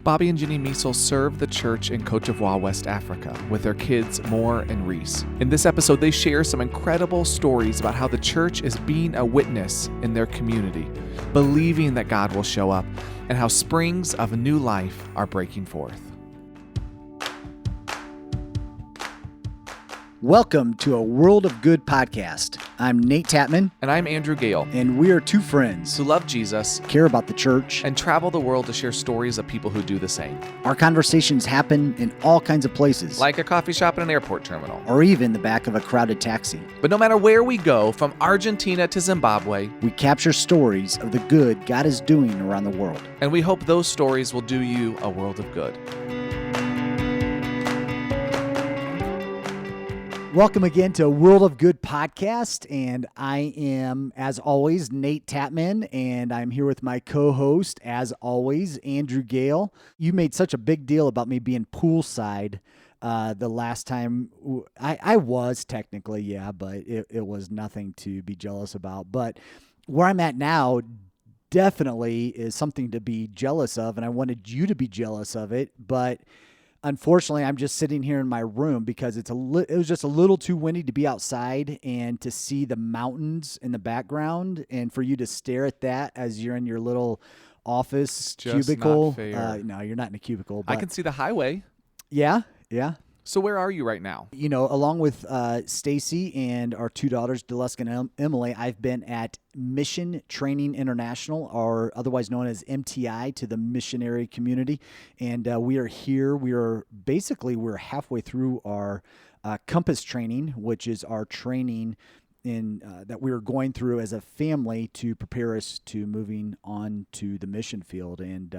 Bobby and Jenny Mihsill serve the church in Cote d'Ivoire, West Africa, with their kids, Moore and Rease. In this episode, they share some incredible stories about how the church is being a witness in their community, believing that God will show up, and how springs of new life are breaking forth. Welcome to a World of Good podcast. I'm Nate Tatman. And I'm Andrew Gale. And we are two friends who love Jesus, care about the church, and travel the world to share stories of people who do the same. Our conversations happen in all kinds of places. Like a coffee shop and an airport terminal. Or even the back of a crowded taxi. But no matter where we go, from Argentina to Zimbabwe, we capture stories of the good God is doing around the world. And we hope those stories will do you a world of good. Welcome again to World of Good podcast, and I am, as always, Nate Tatman, and I'm here with my co-host, as always, Andrew Gale. You made such a big deal about me being poolside the last time. I was technically, yeah, but it was nothing to be jealous about. But where I'm at now definitely is something to be jealous of, and I wanted you to be jealous of it, but unfortunately, I'm just sitting here in my room because it was just a little too windy to be outside and to see the mountains in the background and for you to stare at that as you're in your little office cubicle. Not fair. No, you're not in a cubicle. But I can see the highway. Yeah. So where are you right now? You know, along with Stacy and our two daughters, Deleska and Emily, I've been at Mission Training International, or otherwise known as MTI, to the missionary community. And we are here. We're halfway through our Compass training, which is our training that we are going through as a family to prepare us to moving on to the mission field. And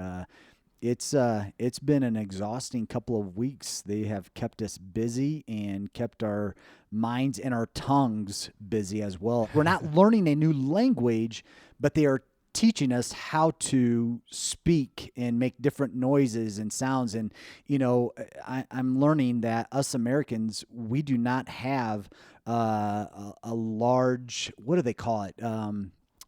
It's been an exhausting couple of weeks. They have kept us busy and kept our minds and our tongues busy as well. We're not learning a new language, but they are teaching us how to speak and make different noises and sounds. And, you know, I'm learning that us Americans, we do not have a large, what do they call it?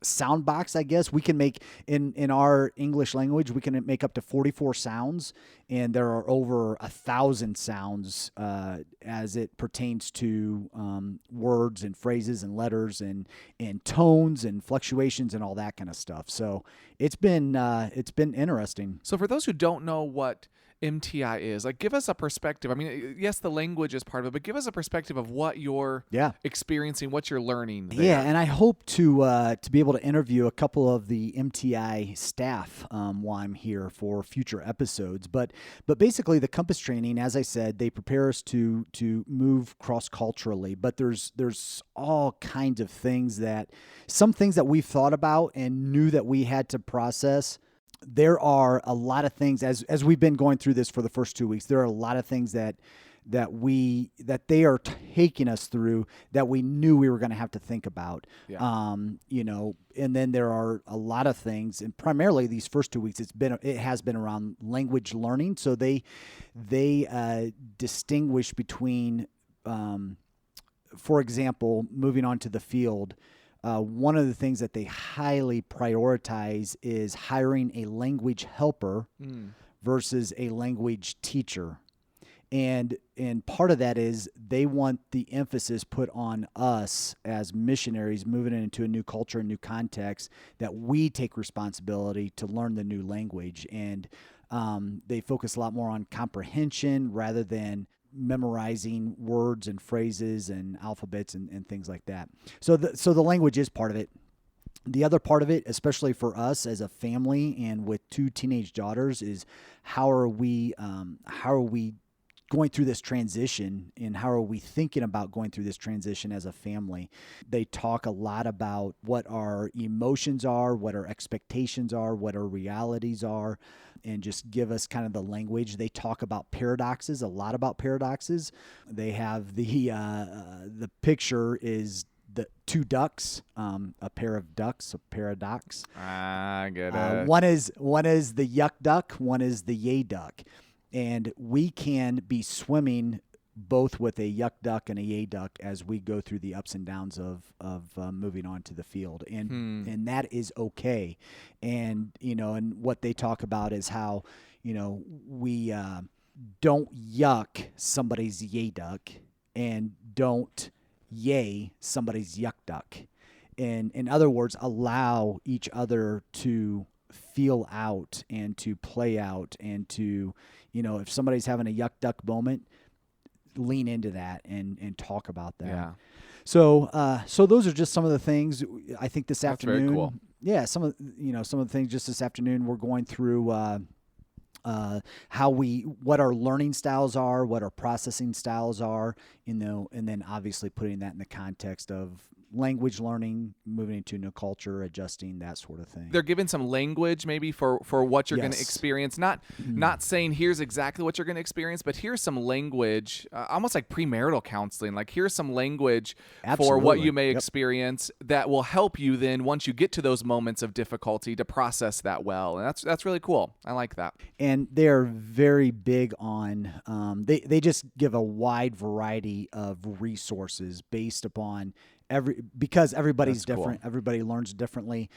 Sound box, I guess. We can make in our English language, we can make up to 44 sounds, and there are over 1,000 sounds as it pertains to words and phrases and letters and tones and fluctuations and all that kind of stuff. So it's been interesting. So for those who don't know what MTI is, like, give us a perspective. I mean, yes, the language is part of it, but give us a perspective of what you're experiencing, what you're learning there. Yeah, and I hope to be able to interview a couple of the MTI staff while I'm here for future episodes. But basically, the Compass training, as I said, they prepare us to move cross-culturally. But there's all kinds of things some things that we've thought about and knew that we had to process. There are a lot of things as we've been going through this for the first 2 weeks. There are a lot of things that they are taking us through that we knew we were going to have to think about. Yeah. You know, and then there are a lot of things, and primarily these first 2 weeks, it has been around language learning. So they distinguish between, for example, moving on to the field. One of the things that they highly prioritize is hiring a language helper versus a language teacher. And part of that is they want the emphasis put on us as missionaries moving into a new culture, a new context, that we take responsibility to learn the new language. And they focus a lot more on comprehension rather than memorizing words and phrases and alphabets and things like that. So the language is part of it. The other part of it, especially for us as a family and with two teenage daughters, is how are we going through this transition, and how are we thinking about going through this transition as a family? They talk a lot about what our emotions are, what our expectations are, what our realities are, and just give us kind of the language. They talk about paradoxes, a lot about paradoxes. They have the picture is the two ducks, a pair of ducks, a paradox. I get it. One is the yuck duck, one is the yay duck. And we can be swimming both with a yuck duck and a yay duck as we go through the ups and downs of moving on to the field, and that is okay. And and what they talk about is how we don't yuck somebody's yay duck and don't yay somebody's yuck duck. And in other words, allow each other to feel out and to play out, and to, if somebody's having a yuck duck moment, lean into that and talk about that. Yeah. So those are just some of the things I think this That's afternoon. very cool. Yeah. Some of the things just this afternoon, we're going through, what our learning styles are, what our processing styles are, and then obviously putting that in the context of language learning, moving into a new culture, adjusting, that sort of thing. They're giving some language maybe for what you're going to experience. Not saying here's exactly what you're going to experience, but here's some language, almost like premarital counseling. Like here's some language for what you may experience that will help you then once you get to those moments of difficulty to process that well. And that's really cool. I like that. And they're very big on, they just give a wide variety of resources based upon because everybody's different. Cool. Everybody learns differently.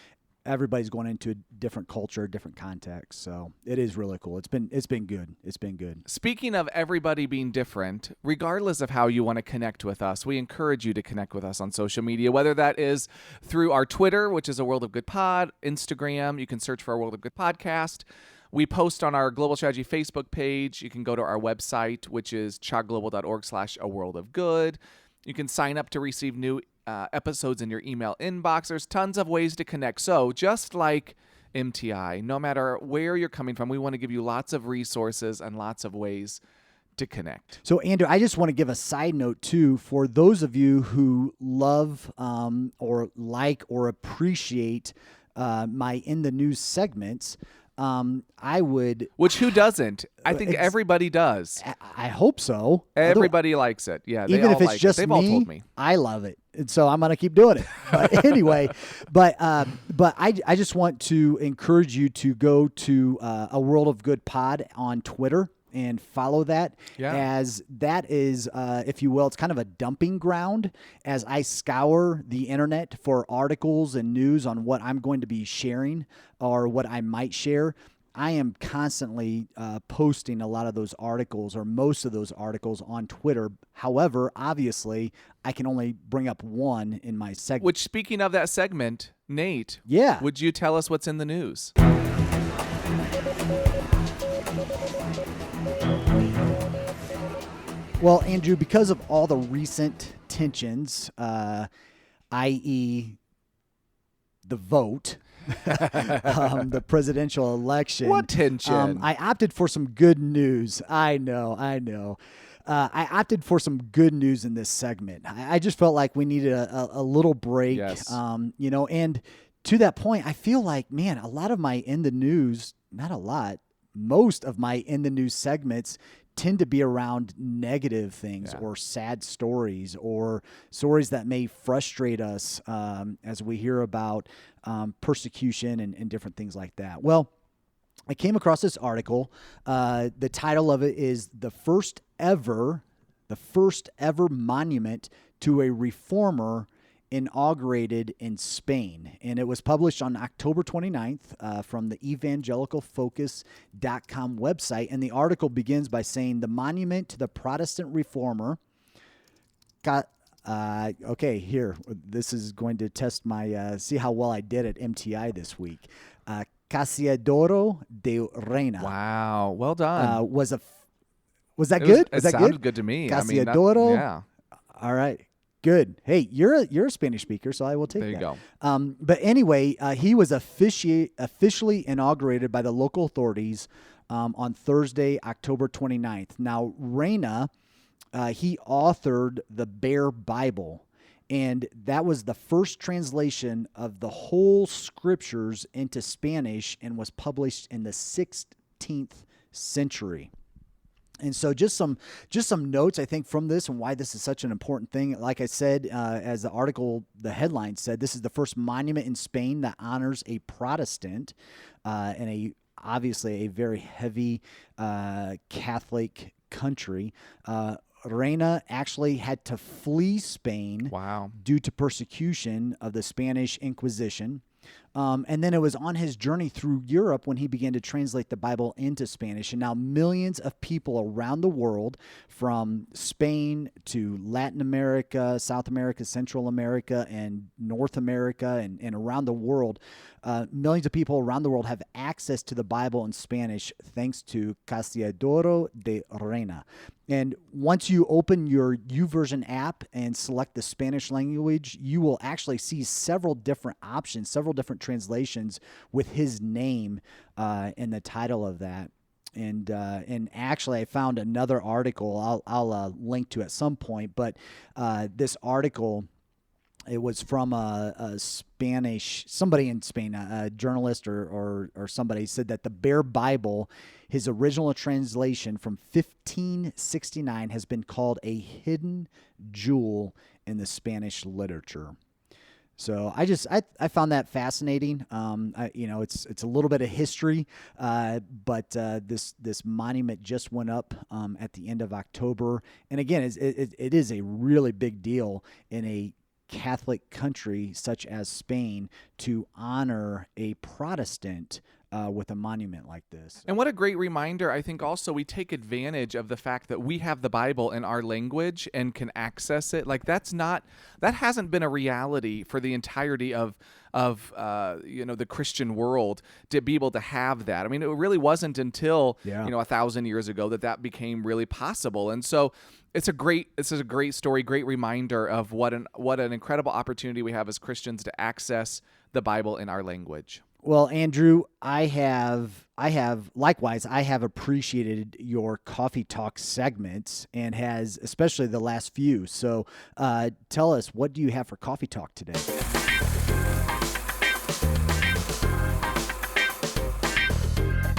Everybody's going into a different culture, different context. So it is really cool. It's been good. It's been good. Speaking of everybody being different, regardless of how you want to connect with us, we encourage you to connect with us on social media, whether that is through our Twitter, which is A World of Good Pod, Instagram, you can search for A World of Good Podcast. We post on our Global Strategy Facebook page. You can go to our website, which is chagglobal.org/A World of Good. You can sign up to receive new episodes in your email inbox. There's tons of ways to connect. So just like MTI, no matter where you're coming from, we want to give you lots of resources and lots of ways to connect. So, Andrew, I just want to give a side note, too, for those of you who love or like or appreciate my In the News segments. I would... Which who doesn't? I think everybody does. I hope so. Everybody likes it. Yeah, even if it's just They've all told me. I love it. And so I'm going to keep doing it. But anyway, but I just want to encourage you to go to A World of Good Pod on Twitter and follow that, as that is, if you will, it's kind of a dumping ground as I scour the internet for articles and news on what I'm going to be sharing or what I might share. I am constantly posting a lot of those articles, or most of those articles, on Twitter. However, obviously, I can only bring up one in my segment. Which, speaking of that segment, Nate, would you tell us what's in the news? Well, Andrew, because of all the recent tensions, i.e. the vote, the presidential election. What tension? I opted for some good news. I know. I opted for some good news in this segment. I just felt like we needed a little break. Yes. And to that point, I feel like, man, a lot of my In the News, not a lot, most of my In the News segments tend to be around negative things or sad stories or stories that may frustrate us as we hear about persecution and different things like that. Well, I came across this article. The title of it is the first ever monument to a reformer inaugurated in Spain. And it was published on October 29th from the evangelicalfocus.com website. And the article begins by saying the monument to the Protestant reformer okay, here. This is going to test my, see how well I did at MTI this week. Cassiodoro de Reina. Wow. Well done. Was that good? Was that sounded good to me. Cassiodoro? Yeah. All right. Good. Hey, you're a Spanish speaker, so I will take that. There you go. But anyway, he was officially inaugurated by the local authorities on Thursday, October 29th. Now, Reina, he authored the Bear Bible, and that was the first translation of the whole scriptures into Spanish and was published in the 16th century. And so just some notes, I think, from this and why this is such an important thing. Like I said, as the article, the headline said, this is the first monument in Spain that honors a Protestant and obviously a very heavy Catholic country. Reina actually had to flee Spain Wow. due to persecution of the Spanish Inquisition. And then it was on his journey through Europe when he began to translate the Bible into Spanish. And now millions of people around the world, from Spain to Latin America, South America, Central America, and North America, and around the world, millions of people around the world have access to the Bible in Spanish thanks to Castiadoro de Reina. And once you open your YouVersion app and select the Spanish language, you will actually see several different options, several different translations with his name in the title of that. And actually, I found another article I'll link to at some point. But this article, it was from a somebody in Spain, a journalist or somebody said that the Bear Bible, his original translation from 1569, has been called a hidden jewel in the Spanish literature. So I found that fascinating. It's a little bit of history, but this monument just went up at the end of October, and again, it is a really big deal in a Catholic country such as Spain to honor a Protestant with a monument like this. And what a great reminder. I think also we take advantage of the fact that we have the Bible in our language and can access it. Like that hasn't been a reality for the entirety of the Christian world to be able to have that. I mean, it really wasn't until 1,000 years ago that became really possible. And so this is a great story, great reminder of what an incredible opportunity we have as Christians to access the Bible in our language. Well, Andrew, I have appreciated your Coffee Talk segments and has especially the last few. So tell us, what do you have for Coffee Talk today?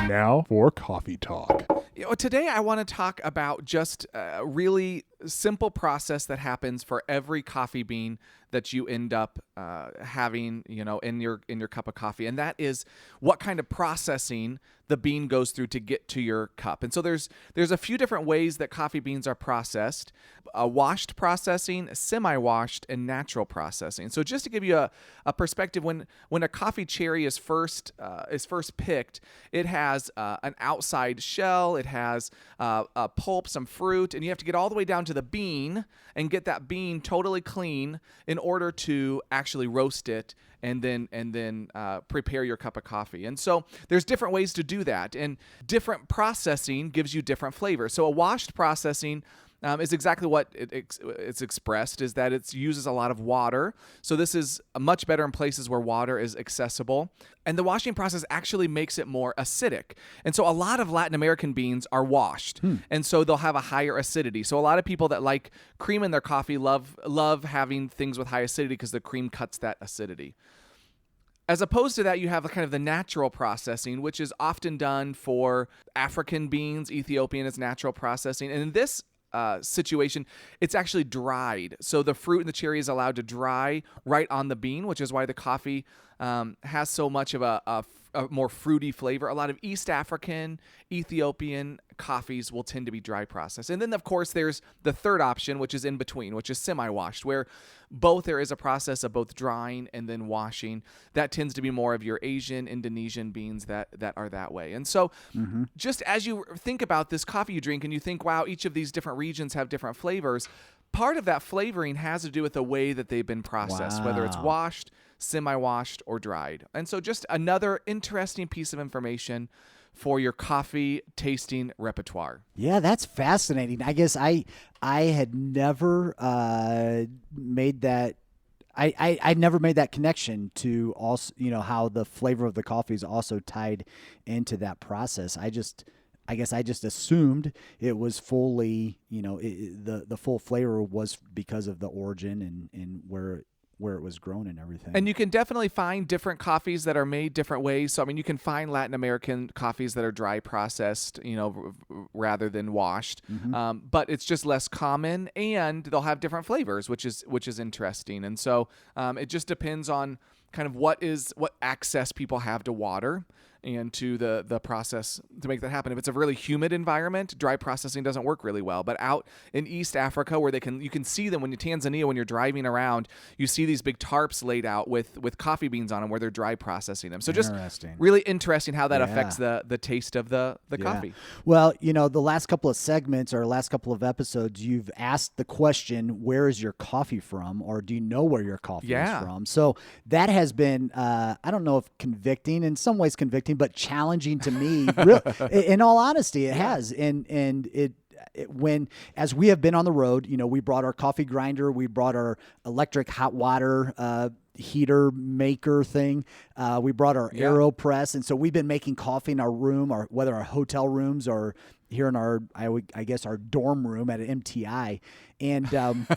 Now for Coffee Talk. Today I want to talk about just a really simple process that happens for every coffee bean that you end up having, in your cup of coffee, and that is what kind of processing the bean goes through to get to your cup. And so there's a few different ways that coffee beans are processed: washed processing, semi-washed, and natural processing. So just to give you a perspective, when a coffee cherry is first picked, it has an outside shell, it has a pulp, some fruit, and you have to get all the way down to the bean and get that bean totally clean in order to actually roast it and then prepare your cup of coffee. And so there's different ways to do that, and different processing gives you different flavors. So a washed processing is exactly what it's expressed, is that it uses a lot of water. So this is much better in places where water is accessible. And the washing process actually makes it more acidic. And so a lot of Latin American beans are washed. And so they'll have a higher acidity. So a lot of people that like cream in their coffee love having things with high acidity because the cream cuts that acidity. As opposed to that, you have kind of the natural processing, which is often done for African beans. Ethiopian is natural processing. And in this situation, it's actually dried. So the fruit and the cherry is allowed to dry right on the bean, which is why the coffee has so much of a more fruity flavor. A lot of East African, Ethiopian coffees will tend to be dry processed. And then, of course, there's the third option, which is in between, which is semi-washed, where there is a process of both drying and then washing. That tends to be more of your Asian, Indonesian beans that are that way. And so just as you think about this coffee you drink and you think, wow, each of these different regions have different flavors, part of that flavoring has to do with the way that they've been processed, whether it's washed, semi-washed, or dried. And so just another interesting piece of information for your coffee tasting repertoire. Yeah, that's fascinating. I guess I had never made that. I never made that connection to also, how the flavor of the coffee is also tied into that process. I guess I just assumed it was fully, the full flavor was because of the origin and where it was grown and everything. And you can definitely find different coffees that are made different ways. So, I mean, you can find Latin American coffees that are dry processed, rather than washed. But it's just less common, and they'll have different flavors, which is interesting. And so it just depends on kind of what access people have to water and to the process to make that happen. If it's a really humid environment, dry processing doesn't work really well. But out in East Africa, where you can see them when Tanzania, when you're driving around, you see these big tarps laid out with coffee beans on them where they're dry processing them. So just really interesting how that affects the taste of the coffee. Well, the last couple of segments or last couple of episodes, you've asked the question, where is your coffee from? Or do you know where your coffee is from? So that has been, I don't know if convicting, in some ways convicting, but challenging to me. In all honesty, it has. And as we have been on the road, we brought our coffee grinder, we brought our electric hot water heater maker thing. We brought our AeroPress. And so we've been making coffee in our room, or whether our hotel rooms or here in our, I guess our dorm room at an MTI. And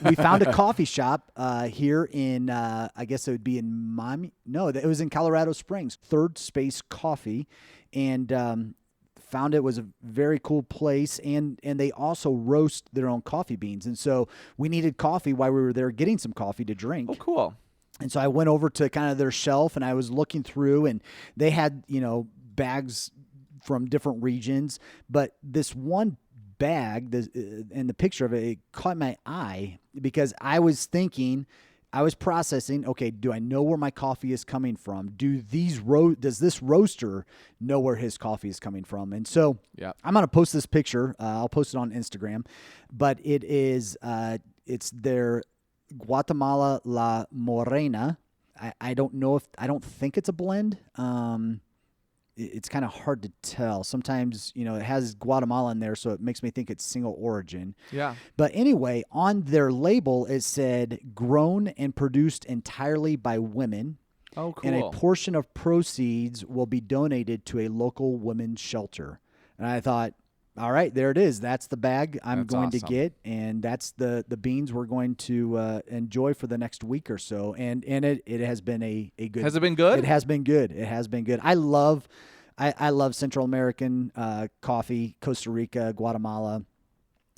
we found a coffee shop here in, I guess it would be in Miami. No, it was in Colorado Springs, Third Space Coffee. And found it was a very cool place. And they also roast their own coffee beans. And so we needed coffee while we were there getting some coffee to drink. Oh, cool. And so I went over to kind of their shelf and I was looking through, and they had, bags from different regions. But this one bag, and the picture of it caught my eye because I was processing, okay, do I know where my coffee is coming from? Does this roaster know where his coffee is coming from? And so I'm going to post this picture. I'll post it on Instagram. But it is, it's their Guatemala La Morena. I don't think it's a blend. It's kind of hard to tell. Sometimes, it has Guatemala in there, so it makes me think it's single origin. Yeah. But anyway, on their label, it said grown and produced entirely by women. Oh, cool. And a portion of proceeds will be donated to a local women's shelter. And I thought, all right, there it is. That's the bag I'm going to get, and that's the beans we're going to enjoy for the next week or so. And it has been a good. Has it been good? It has been good. It has been good. I love Central American coffee. Costa Rica, Guatemala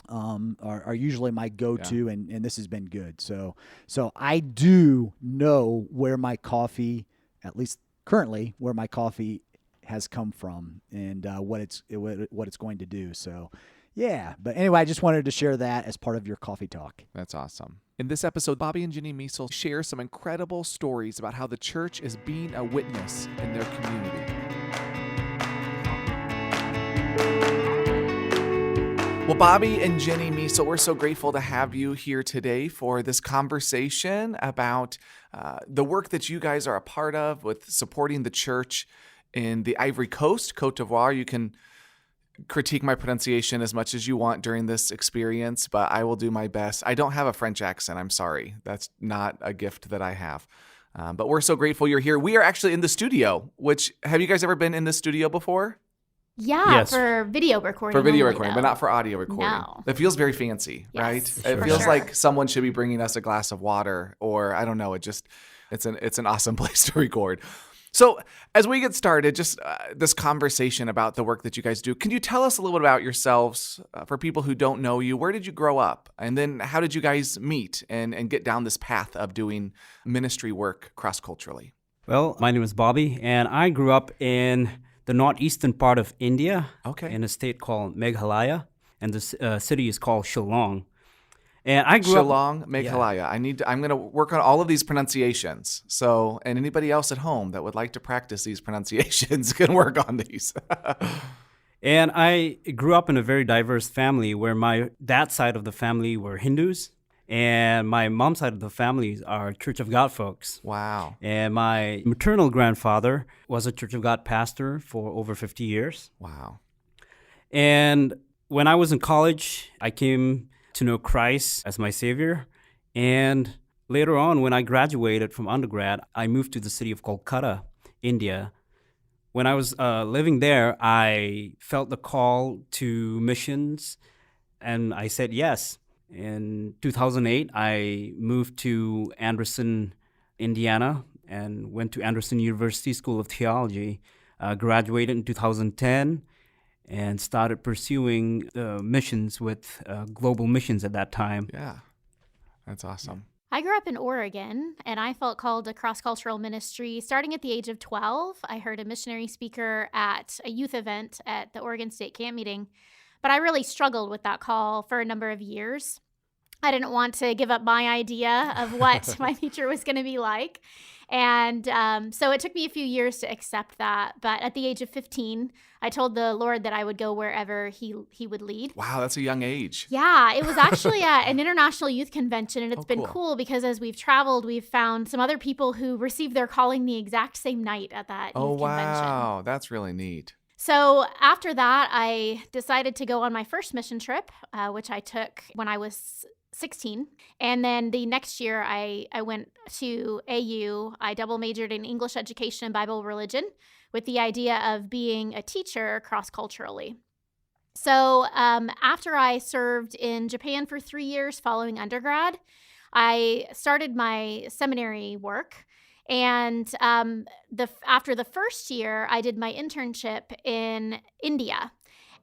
are usually my go-to, and this has been good. So I do know where my coffee, at least currently, where my coffee has come from and what it's going to do. So, yeah. But anyway, I just wanted to share that as part of your coffee talk. That's awesome. In this episode, Bobby and Jenny Mihsill share some incredible stories about how the church is being a witness in their community. Well, Bobby and Jenny Mihsill, we're so grateful to have you here today for this conversation about the work that you guys are a part of with supporting the church in the Ivory Coast, Cote d'Ivoire. You can critique my pronunciation as much as you want during this experience, but I will do my best. I don't have a French accent. I'm sorry. That's not a gift that I have. But we're so grateful you're here. We are actually in the studio, which, have you guys ever been in the studio before? Yeah, yes. For video recording. For video only, recording, though. but not for audio recording. No. It feels very fancy, Yes, right? sure. It feels like someone should be bringing us a glass of water, or I don't know. It's an awesome place to record. So as we get started, just this conversation about the work that you guys do, can you tell us a little bit about yourselves for people who don't know you? Where did you grow up? And then how did you guys meet and get down this path of doing ministry work cross-culturally? Well, my name is Bobby, and I grew up in the northeastern part of India, in a state called Meghalaya, and the city is called Shillong. And I grew Shillong, Meghalaya. Yeah. I'm going to work on all of these pronunciations. So, and anybody else at home that would like to practice these pronunciations can work on these. And I grew up in a very diverse family where my dad's side of the family were Hindus, and my mom's side of the family are Church of God folks. Wow. And my maternal grandfather was a Church of God pastor for over 50 years. Wow. And when I was in college, I came to know Christ as my Savior. And later on, when I graduated from undergrad, I moved to the city of Kolkata, India. When I was living there, I felt the call to missions, and I said yes. In 2008, I moved to Anderson, Indiana, and went to Anderson University School of Theology, graduated in 2010, and started pursuing missions with Global Missions at that time. Yeah, that's awesome. I grew up in Oregon, and I felt called to cross-cultural ministry starting at the age of 12. I heard a missionary speaker at a youth event at the Oregon State Camp Meeting, but I really struggled with that call for a number of years. I didn't want to give up my idea of what my future was going to be like. And so it took me a few years to accept that. But at the age of 15, I told the Lord that I would go wherever he would lead. Wow, that's a young age. Yeah, it was actually at an international youth convention. And it's been cool because as we've traveled, we've found some other people who received their calling the exact same night at that youth convention. Oh, wow. That's really neat. So after that, I decided to go on my first mission trip, which I took when I was 16. And then the next year I went to AU. I double majored in English education and Bible religion with the idea of being a teacher cross-culturally. So after I served in Japan for 3 years following undergrad, I started my seminary work. And after the first year, I did my internship in India.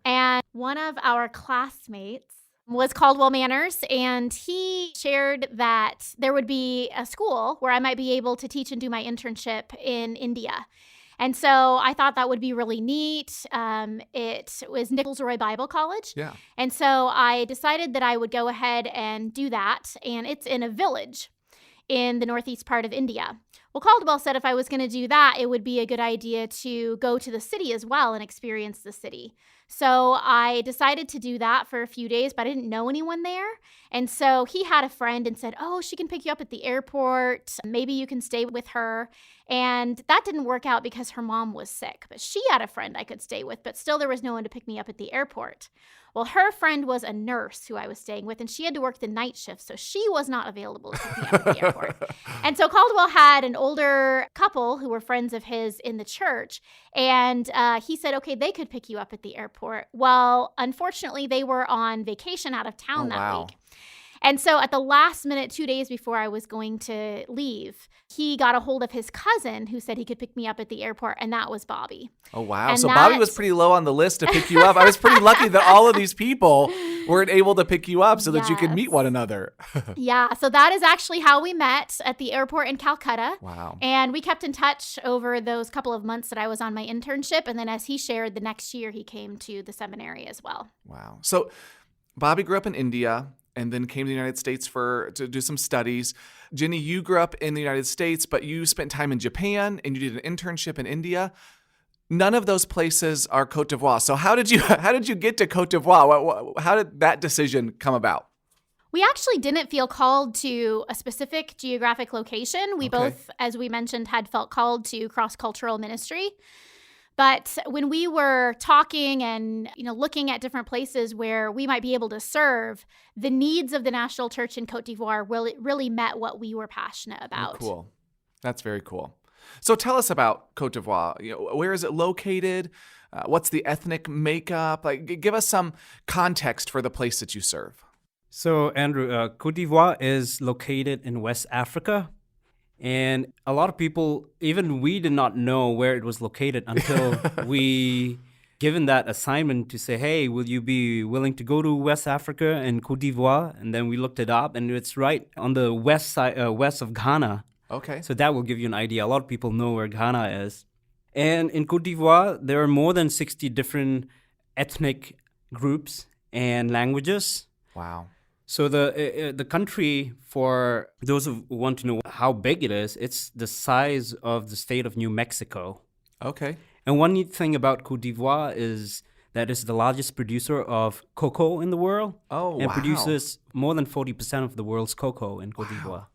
And one of our classmates was Caldwell Manners, and he shared that there would be a school where I might be able to teach and do my internship in India. And so I thought that would be really neat. It was Nichols-Roy Bible College. Yeah. And so I decided that I would go ahead and do that, and it's in a village in the northeast part of India. Well, Caldwell said if I was going to do that, it would be a good idea to go to the city as well and experience the city. So I decided to do that for a few days, but I didn't know anyone there. And so he had a friend and said, oh, she can pick you up at the airport. Maybe you can stay with her. And that didn't work out because her mom was sick. But she had a friend I could stay with, but still there was no one to pick me up at the airport. Well, her friend was a nurse who I was staying with, and she had to work the night shift, so she was not available to pick me up at the airport. And so Caldwell had an older couple who were friends of his in the church, and he said, okay, they could pick you up at the airport. Well, unfortunately, they were on vacation out of town that week. And so at the last minute, 2 days before I was going to leave, he got a hold of his cousin who said he could pick me up at the airport, and that was Bobby. Oh, wow. And so Bobby was pretty low on the list to pick you up. I was pretty lucky that all of these people weren't able to pick you up so that you could meet one another. Yeah, so that is actually how we met at the airport in Calcutta. Wow. And we kept in touch over those couple of months that I was on my internship. And then as he shared, the next year he came to the seminary as well. Wow. So Bobby grew up in India and then came to the United States to do some studies. Jenny, you grew up in the United States, but you spent time in Japan and you did an internship in India. None of those places are Cote d'Ivoire. So how did you get to Cote d'Ivoire? How did that decision come about? We actually didn't feel called to a specific geographic location. We both, as we mentioned, had felt called to cross-cultural ministry. But when we were talking and looking at different places where we might be able to serve, the needs of the National Church in Cote d'Ivoire really met what we were passionate about. Oh, cool. That's very cool. So tell us about Cote d'Ivoire. Where is it located? What's the ethnic makeup? Give us some context for the place that you serve. So, Andrew, Cote d'Ivoire is located in West Africa. And a lot of people, even we did not know where it was located until we given that assignment to say, hey, will you be willing to go to West Africa and Cote d'Ivoire? And then we looked it up, and it's right on the west side, west of Ghana. Okay. So that will give you an idea. A lot of people know where Ghana is. And in Cote d'Ivoire, there are more than 60 different ethnic groups and languages. Wow. So the country, for those who want to know how big it is, it's the size of the state of New Mexico. Okay. And one neat thing about Cote d'Ivoire is that it's the largest producer of cocoa in the world. Oh, wow. And produces more than 40% of the world's cocoa in Cote d'Ivoire.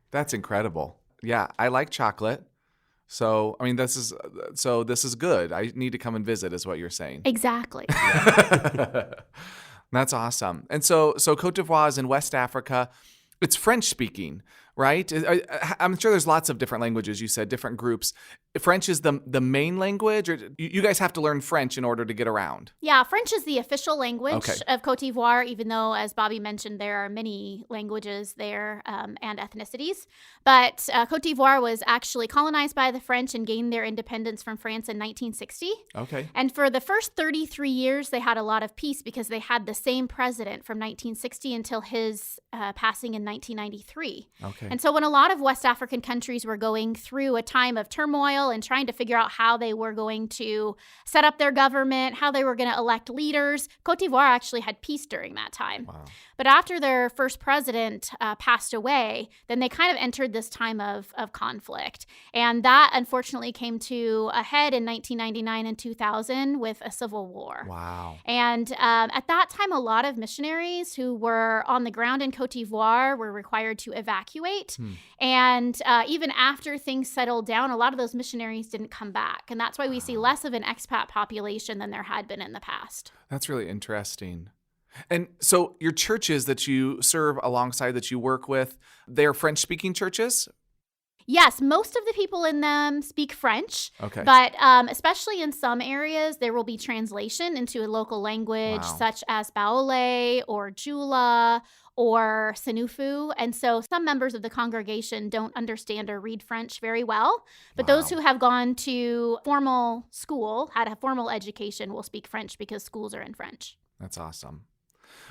That's incredible. Yeah, I like chocolate. So, I mean, this is good. I need to come and visit is what you're saying. Exactly. That's awesome. And so Cote d'Ivoire is in West Africa. It's French speaking, right? I'm sure there's lots of different languages. You said different groups. French is the main language, or you guys have to learn French in order to get around? Yeah, French is the official language of Cote d'Ivoire, even though, as Bobby mentioned, there are many languages there and ethnicities. But Cote d'Ivoire was actually colonized by the French and gained their independence from France in 1960. Okay. And for the first 33 years, they had a lot of peace because they had the same president from 1960 until his passing in 1993. Okay. Okay. And so when a lot of West African countries were going through a time of turmoil and trying to figure out how they were going to set up their government, how they were going to elect leaders, Cote d'Ivoire actually had peace during that time. Wow. But after their first president passed away, then they kind of entered this time of conflict. And that unfortunately came to a head in 1999 and 2000 with a civil war. Wow. And at that time, a lot of missionaries who were on the ground in Cote d'Ivoire were required to evacuate. And even after things settled down, a lot of those missionaries didn't come back. And that's why we see less of an expat population than there had been in the past. That's really interesting. And so your churches that you serve alongside, that you work with, they're French-speaking churches? Yes, most of the people in them speak French, Okay. but especially in some areas, there will be translation into a local language Wow. such as Baole or Jula or Sinufu. And so some members of the congregation don't understand or read French very well, but those Wow. who have gone to formal school, had a formal education, will speak French because schools are in French. That's awesome.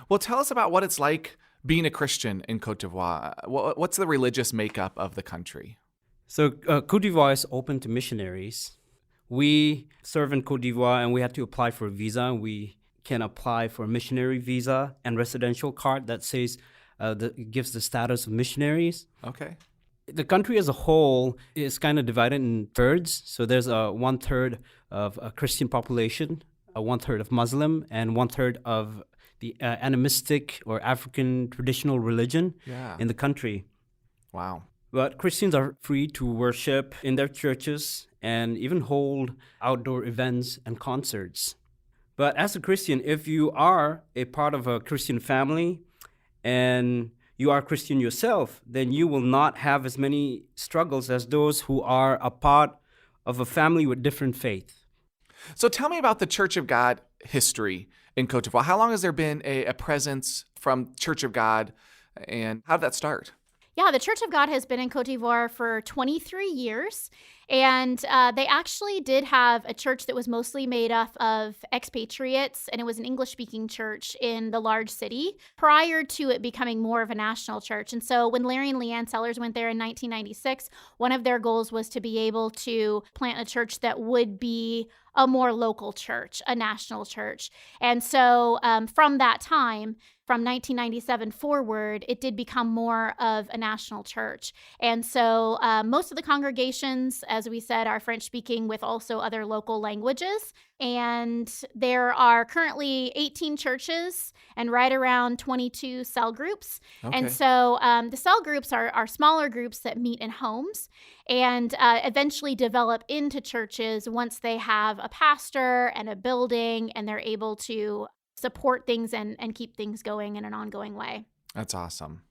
Well, tell us about what it's like being a Christian in Cote d'Ivoire. What's the religious makeup of the country? So Cote d'Ivoire is open to missionaries. We serve in Cote d'Ivoire and we have to apply for a visa. We can apply for a missionary visa and residential card that says that gives the status of missionaries. Okay. The country as a whole is kind of divided in thirds. So there's a 1/3 of a Christian population, a 1/3 of Muslim, and 1/3 of the animistic or African traditional religion Yeah. in the country. Wow. But Christians are free to worship in their churches and even hold outdoor events and concerts. But as a Christian, if you are a part of a Christian family and you are Christian yourself, then you will not have as many struggles as those who are a part of a family with different faith. So tell me about the Church of God history in Cote d'Ivoire. How long has there been a presence from Church of God, and how did that start? Yeah, the Church of God has been in Cote d'Ivoire for 23 years, and they actually did have a church that was mostly made up of expatriates, and it was an English-speaking church in the large city prior to it becoming more of a national church. And so when Larry and Leanne Sellers went there in 1996, one of their goals was to be able to plant a church that would be a more local church, a national church. And so from that time, from 1997 forward, it did become more of a national church. And so most of the congregations, as we said, are French-speaking with also other local languages. And there are currently 18 churches and right around 22 cell groups. Okay. And so the cell groups are smaller groups that meet in homes and eventually develop into churches once they have a pastor and a building and they're able to support things and keep things going in an ongoing way. That's awesome.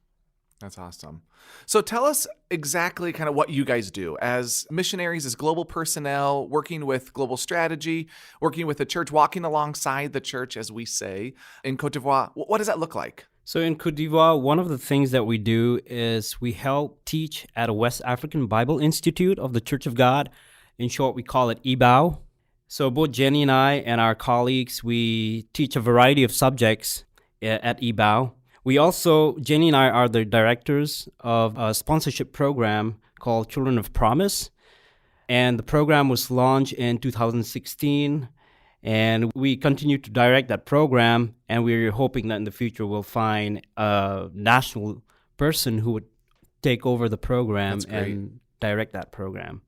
That's awesome. So tell us exactly kind of what you guys do as missionaries, as global personnel, working with global strategy, working with the church, walking alongside the church, as we say, in Cote d'Ivoire. What does that look like? So in Cote d'Ivoire, one of the things that we do is we help teach at a West African Bible Institute of the Church of God. In short, we call it EBAU. So both Jenny and I and our colleagues, we teach a variety of subjects at EBAU. We also, Jenny and I are the directors of a sponsorship program called Children of Promise. And the program was launched in 2016. And we continue to direct that program. And we're hoping that in the future we'll find a national person who would take over the program and direct that program.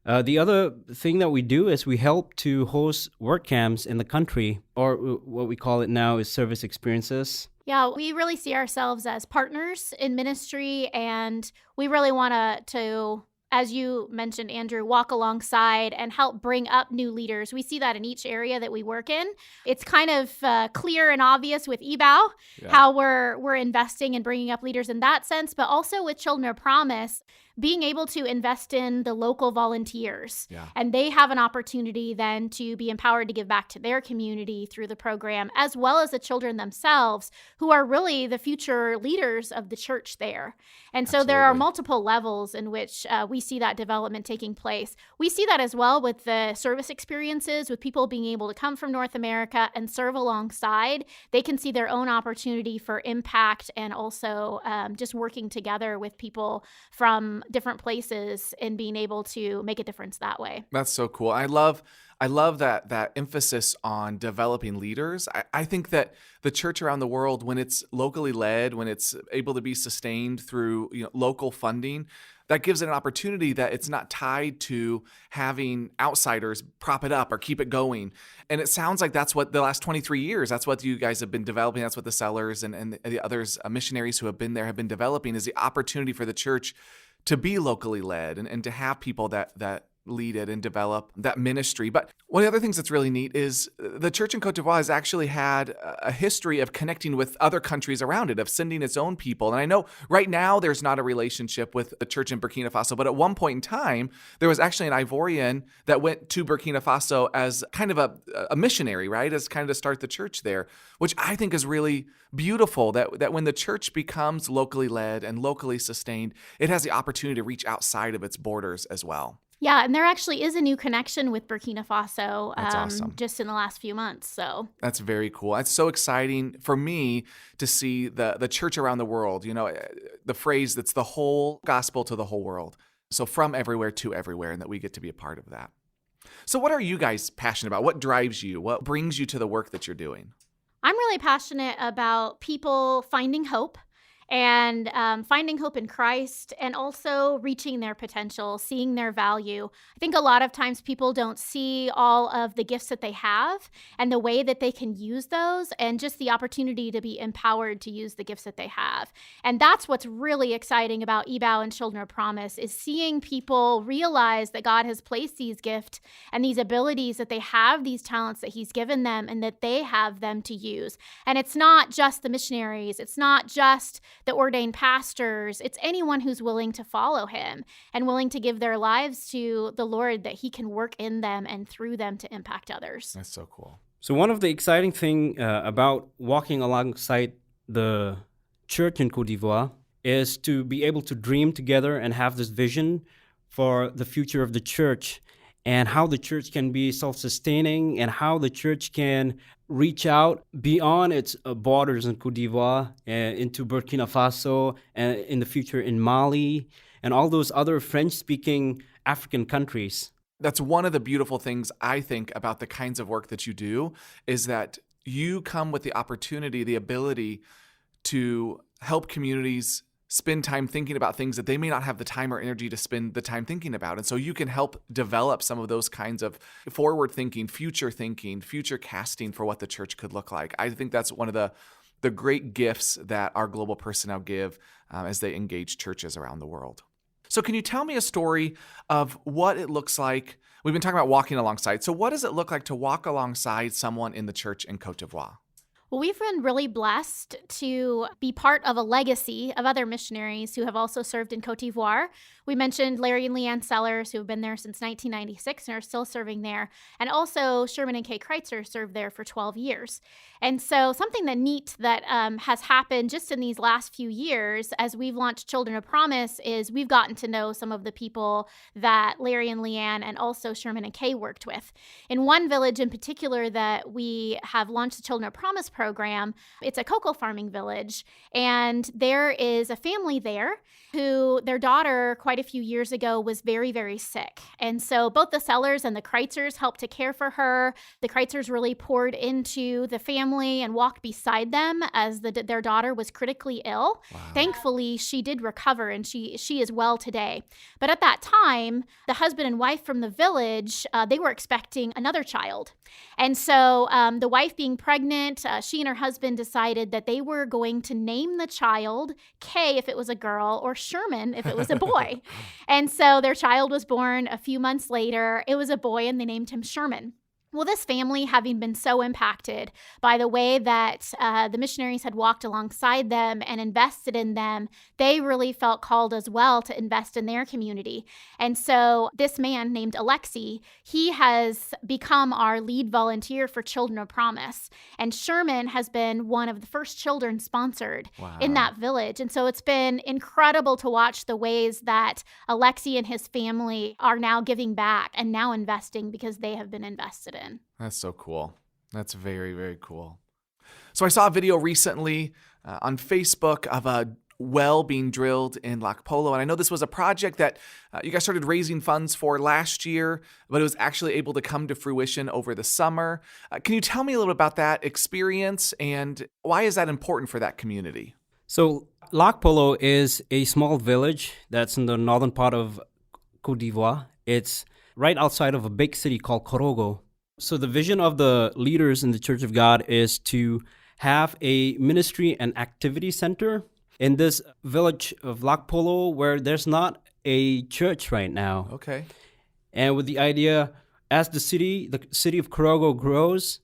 The other thing that we do is we help to host work camps in the country, or what we call it now is service experiences. Yeah, we really see ourselves as partners in ministry, and we really want to, as you mentioned, Andrew, walk alongside and help bring up new leaders. We see that in each area that we work in. It's kind of clear and obvious with EBAU, how we're investing and bringing up leaders in that sense, but also with Children of Promise. being able to invest in the local volunteers. Yeah. And they have an opportunity then to be empowered to give back to their community through the program, as well as the children themselves, who are really the future leaders of the church there. And so there are Absolutely. multiple levels in which we see that development taking place. We see that as well with the service experiences, with people being able to come from North America and serve alongside. They can see their own opportunity for impact, and also just working together with people from different places and being able to make a difference that way. That's so cool. I love that emphasis on developing leaders. I think that the church around the world, when it's locally led, when it's able to be sustained through local funding, that gives it an opportunity that it's not tied to having outsiders prop it up or keep it going. And it sounds like that's what the last 23 years, that's what you guys have been developing. That's what the Sellers and the others, missionaries who have been there, have been developing, is the opportunity for the church to be locally led and to have people that lead it and develop that ministry. But one of the other things that's really neat is the church in Cote d'Ivoire has actually had a history of connecting with other countries around it, of sending its own people. And I know right now there's not a relationship with the church in Burkina Faso, but at one point in time, there was actually an Ivorian that went to Burkina Faso as kind of a missionary, right? As kind of to start the church there, which I think is really beautiful, that when the church becomes locally led and locally sustained, it has the opportunity to reach outside of its borders as well. Yeah, and there actually is a new connection with Burkina Faso That's awesome. just in the last few months. So That's very cool. It's so exciting for me to see the church around the world, the phrase that's the whole gospel to the whole world. So from everywhere to everywhere, and that we get to be a part of that. So what are you guys passionate about? What drives you? What brings you to the work that you're doing? I'm really passionate about people finding hope, and finding hope in Christ, and also reaching their potential, seeing their value. I think a lot of times people don't see all of the gifts that they have and the way that they can use those, and just the opportunity to be empowered to use the gifts that they have. And that's what's really exciting about EBOW and Children of Promise, is seeing people realize that God has placed these gifts and these abilities, that they have these talents that He's given them, and that they have them to use. And it's not just the missionaries, it's not just the ordained pastors, it's anyone who's willing to follow Him and willing to give their lives to the Lord, that He can work in them and through them to impact others. That's so cool. So one of the exciting things about walking alongside the church in Cote d'Ivoire is to be able to dream together and have this vision for the future of the church, and how the church can be self-sustaining, and how the church can reach out beyond its borders in Cote d'Ivoire and into Burkina Faso, and in the future in Mali, and all those other French-speaking African countries. That's one of the beautiful things, I think, about the kinds of work that you do, is that you come with the opportunity, the ability to help communities spend time thinking about things that they may not have the time or energy to spend the time thinking about. And so you can help develop some of those kinds of forward thinking, future casting for what the church could look like. I think that's one of the great gifts that our global personnel give as they engage churches around the world. So can you tell me a story of what it looks like? We've been talking about walking alongside. So what does it look like to walk alongside someone in the church in Cote d'Ivoire? Well, we've been really blessed to be part of a legacy of other missionaries who have also served in Cote d'Ivoire. We mentioned Larry and Leanne Sellers, who have been there since 1996 and are still serving there. And also Sherman and Kay Kreitzer served there for 12 years. And so something neat that has happened just in these last few years as we've launched Children of Promise is we've gotten to know some of the people that Larry and Leanne and also Sherman and Kay worked with. In one village in particular that we have launched the Children of Promise program, it's a cocoa farming village, and there is a family there who their daughter quite a few years ago was very, very sick. And so both the Sellers and the Kreitzers helped to care for her. The Kreitzers really poured into the family and walked beside them as their daughter was critically ill. Wow. Thankfully, she did recover, and she is well today. But at that time, the husband and wife from the village, they were expecting another child. And so the wife being pregnant, she and her husband decided that they were going to name the child Kay if it was a girl, or Sherman if it was a boy. And so their child was born a few months later. It was a boy, and they named him Sherman. Well, this family, having been so impacted by the way that the missionaries had walked alongside them and invested in them, they really felt called as well to invest in their community. And so this man named Alexi, he has become our lead volunteer for Children of Promise. And Sherman has been one of the first children sponsored in that village. And so it's been incredible to watch the ways that Alexi and his family are now giving back and now investing because they have been invested in. That's so cool. That's very, very cool. So I saw a video recently on Facebook of a well being drilled in Lac Polo. And I know this was a project that you guys started raising funds for last year, but it was actually able to come to fruition over the summer. Can you tell me a little bit about that experience and why is that important for that community? So Lac Polo is a small village that's in the northern part of Cote d'Ivoire. It's right outside of a big city called Korogo. So the vision of the leaders in the Church of God is to have a ministry and activity center in this village of Lac Polo where there's not a church right now. Okay. And with the idea, as the city of Korogo grows,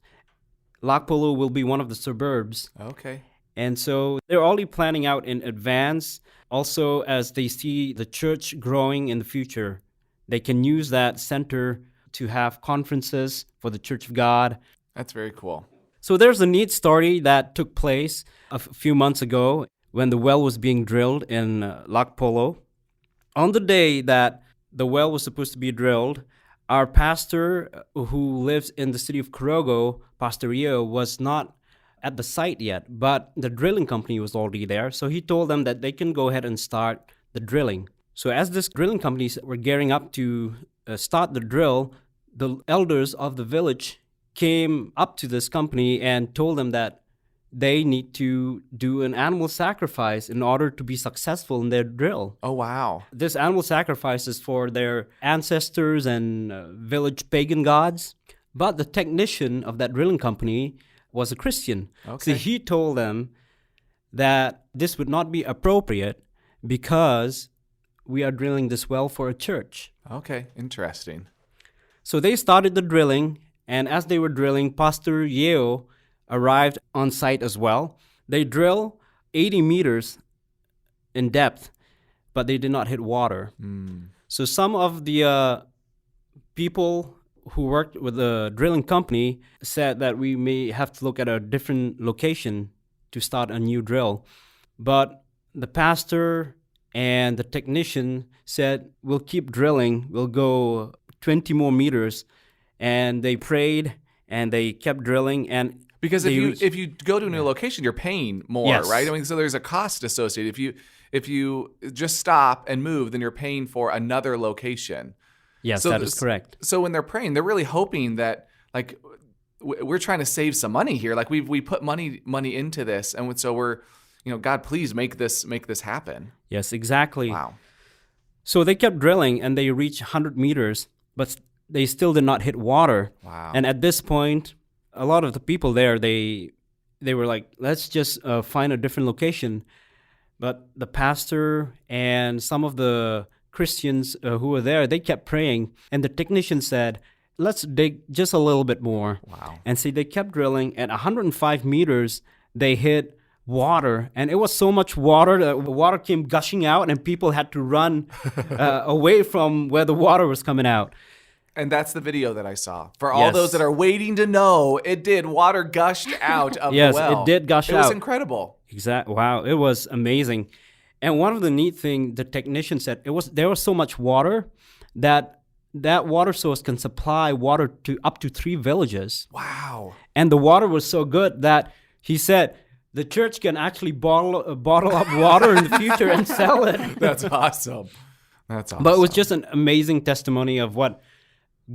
Lac Polo will be one of the suburbs. Okay. And so they're already planning out in advance. Also, as they see the church growing in the future, they can use that center to have conferences for the Church of God. That's very cool. So there's a neat story that took place a few months ago when the well was being drilled in Lac Polo. On the day that the well was supposed to be drilled, our pastor who lives in the city of Korogo, Pastor Yeo, was not at the site yet, but the drilling company was already there. So he told them that they can go ahead and start the drilling. So as this drilling companies were gearing up to start the drill, the elders of the village came up to this company and told them that they need to do an animal sacrifice in order to be successful in their drill. Oh, wow. This animal sacrifice is for their ancestors and village pagan gods. But the technician of that drilling company was a Christian. Okay. So he told them that this would not be appropriate because we are drilling this well for a church. Okay, interesting. So they started the drilling, and as they were drilling, Pastor Yeo arrived on site as well. They drill 80 meters in depth, but they did not hit water. So some of the people who worked with the drilling company said that we may have to look at a different location to start a new drill. But the pastor and the technician said, we'll keep drilling, we'll go 20 more meters. And they prayed and they kept drilling. And because if you go to a new location, you're paying more, Yes. right? I mean, so there's a cost associated. If you just stop and move, then you're paying for another location. yes, So that is correct. So when they're praying, they're really hoping that, like, we're trying to save some money here. Like we put money into this, and so we're, God, please make this happen. Yes, exactly. Wow. So they kept drilling and they reached 100 meters, but they still did not hit water. Wow. And at this point, a lot of the people there, they were like, let's just find a different location. But the pastor and some of the Christians who were there, they kept praying. And the technician said, let's dig just a little bit more. Wow. And so they kept drilling. At 105 meters, they hit water. And it was so much water, the water came gushing out and people had to run away from where the water was coming out. And that's the video that I saw. For all Yes. those that are waiting to know, it did. Water gushed out of Yes, the well. it did gush It was out. incredible. Wow, it was amazing. And one of the neat things the technician said, there was so much water that water source can supply water to up to 3 villages. Wow. And the water was so good that he said the church can actually bottle up water in the future and sell it. That's awesome. That's awesome. But it was just an amazing testimony of what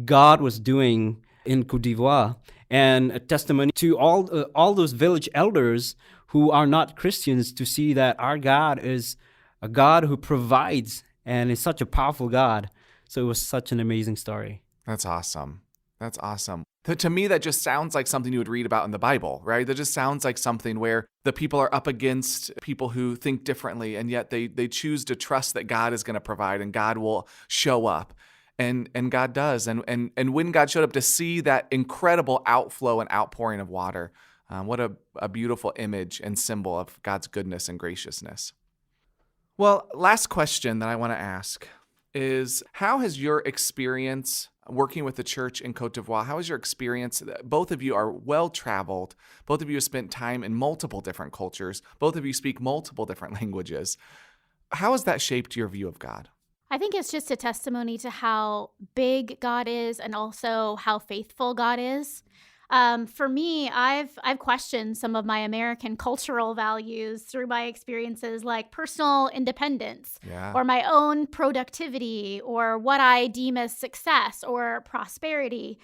God was doing in Cote d'Ivoire, and a testimony to all those village elders who are not Christians to see that our God is a God who provides and is such a powerful God. So it was such an amazing story. That's awesome. That's awesome. To me, that just sounds like something you would read about in the Bible, right? That just sounds like something where the people are up against people who think differently, and yet they choose to trust that God is going to provide and God will show up. And God does. And when God showed up, to see that incredible outflow and outpouring of water, what a beautiful image and symbol of God's goodness and graciousness. Well, last question that I want to ask is, how has your experience working with the church in Cote d'Ivoire, how has your experience, both of you are well-traveled, both of you have spent time in multiple different cultures, both of you speak multiple different languages. How has that shaped your view of God? I think it's just a testimony to how big God is and also how faithful God is. For me, I've questioned some of my American cultural values through my experiences, like personal independence, or my own productivity, or what I deem as success or prosperity.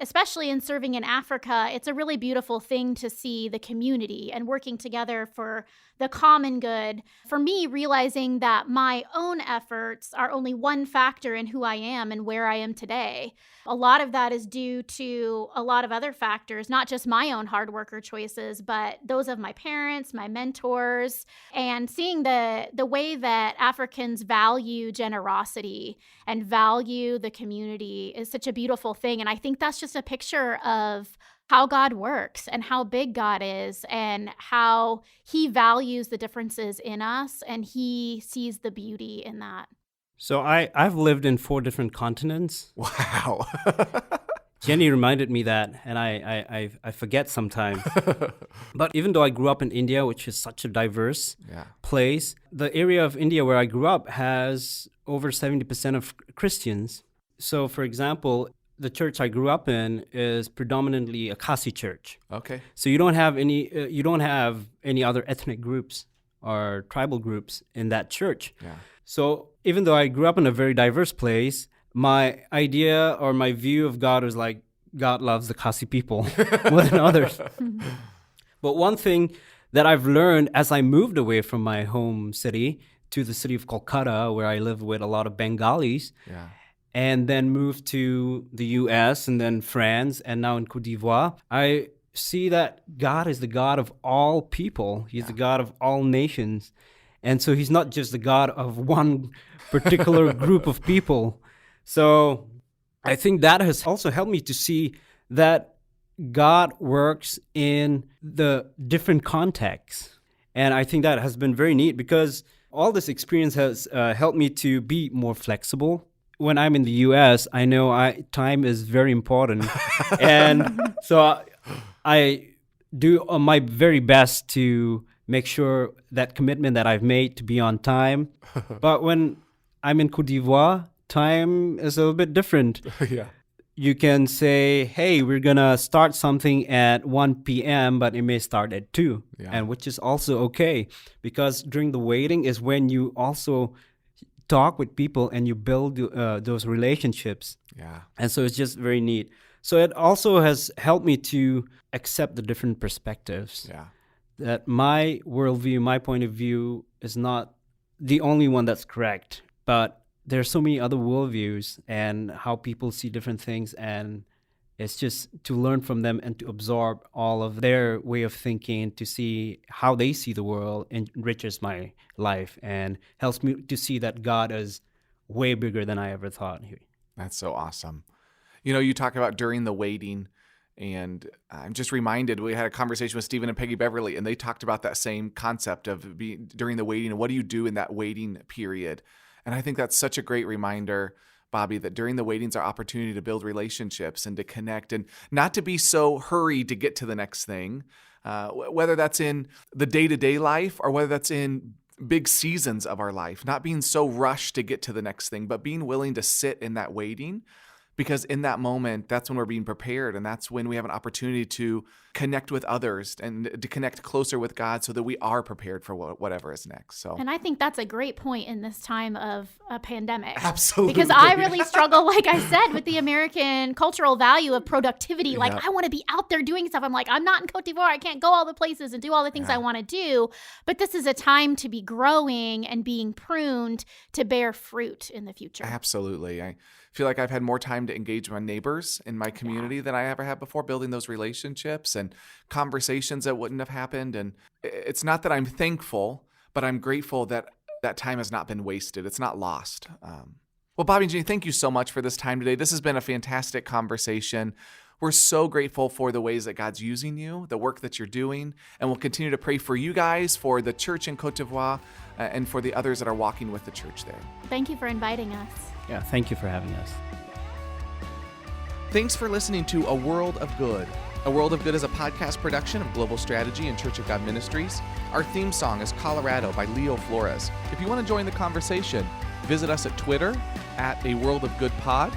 Especially in serving in Africa, it's a really beautiful thing to see the community and working together for the common good. For me, realizing that my own efforts are only one factor in who I am and where I am today. A lot of that is due to a lot of other factors, not just my own hard worker choices, but those of my parents, my mentors, and seeing the way that Africans value generosity and value the community is such a beautiful thing. And I think that's just a picture of how God works and how big God is and how he values the differences in us and he sees the beauty in that. So I've lived in 4 different continents. Wow. Jenny reminded me that, and I forget sometimes. But even though I grew up in India, which is such a diverse place, the area of India where I grew up has over 70% of Christians. So, for example, the church I grew up in is predominantly a Khasi church. Okay. So you don't have any other ethnic groups or tribal groups in that church. Yeah. So even though I grew up in a very diverse place, my idea or my view of God was like, God loves the Khasi people more than others. But one thing that I've learned as I moved away from my home city to the city of Kolkata, where I live with a lot of Bengalis, and then moved to the US and then France and now in Cote d'Ivoire, I see that God is the God of all people. He's the God of all nations. And so he's not just the God of one particular group of people. So I think that has also helped me to see that God works in the different contexts. And I think that has been very neat because all this experience has helped me to be more flexible. When I'm in the US, I know time is very important. And so I do my very best to make sure that commitment that I've made to be on time. But when I'm in Cote d'Ivoire, time is a little bit different. You can say, hey, we're going to start something at 1 p.m., but it may start at 2, and which is also okay. Because during the waiting is when you also talk with people and you build those relationships. And so it's just very neat. So it also has helped me to accept the different perspectives. That my worldview, my point of view is not the only one that's correct, but there's so many other worldviews and how people see different things, and it's just to learn from them and to absorb all of their way of thinking, to see how they see the world enriches my life and helps me to see that God is way bigger than I ever thought. That's so awesome. You know, you talk about during the waiting, and I'm just reminded, we had a conversation with Stephen and Peggy Beverly, and they talked about that same concept of being during the waiting, and what do you do in that waiting period? And I think that's such a great reminder, Bobby, that during the waiting is our opportunity to build relationships and to connect and not to be so hurried to get to the next thing, whether that's in the day-to-day life or whether that's in big seasons of our life, not being so rushed to get to the next thing, but being willing to sit in that waiting. Because in that moment, that's when we're being prepared, and that's when we have an opportunity to connect with others and to connect closer with God so that we are prepared for whatever is next. So, and I think that's a great point in this time of a pandemic. Absolutely. Because I really struggle, like I said, with the American cultural value of productivity. Like, I want to be out there doing stuff. I'm like, I'm not in Cote d'Ivoire. I can't go all the places and do all the things I want to do. But this is a time to be growing and being pruned to bear fruit in the future. Absolutely. I feel like I've had more time to engage my neighbors in my community than I ever had before, building those relationships and conversations that wouldn't have happened. And it's not that I'm thankful, but I'm grateful that that time has not been wasted. It's not lost. Well, Well, Bobby and Jenny, thank you so much for this time today. This has been a fantastic conversation. We're so grateful for the ways that God's using you, the work that you're doing, and we'll continue to pray for you guys, for the church in Cote d'Ivoire, and for the others that are walking with the church there. Thank you for inviting us. Yeah, thank you for having us. Thanks for listening to A World of Good. A World of Good is a podcast production of Global Strategy and Church of God Ministries. Our theme song is Colorado by Leo Flores. If you want to join the conversation, visit us at Twitter at A World of Good Pod,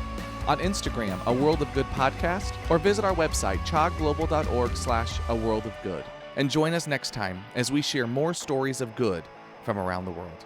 on Instagram, A World of Good Podcast, or visit our website, chogglobal.org/A World of Good. And join us next time as we share more stories of good from around the world.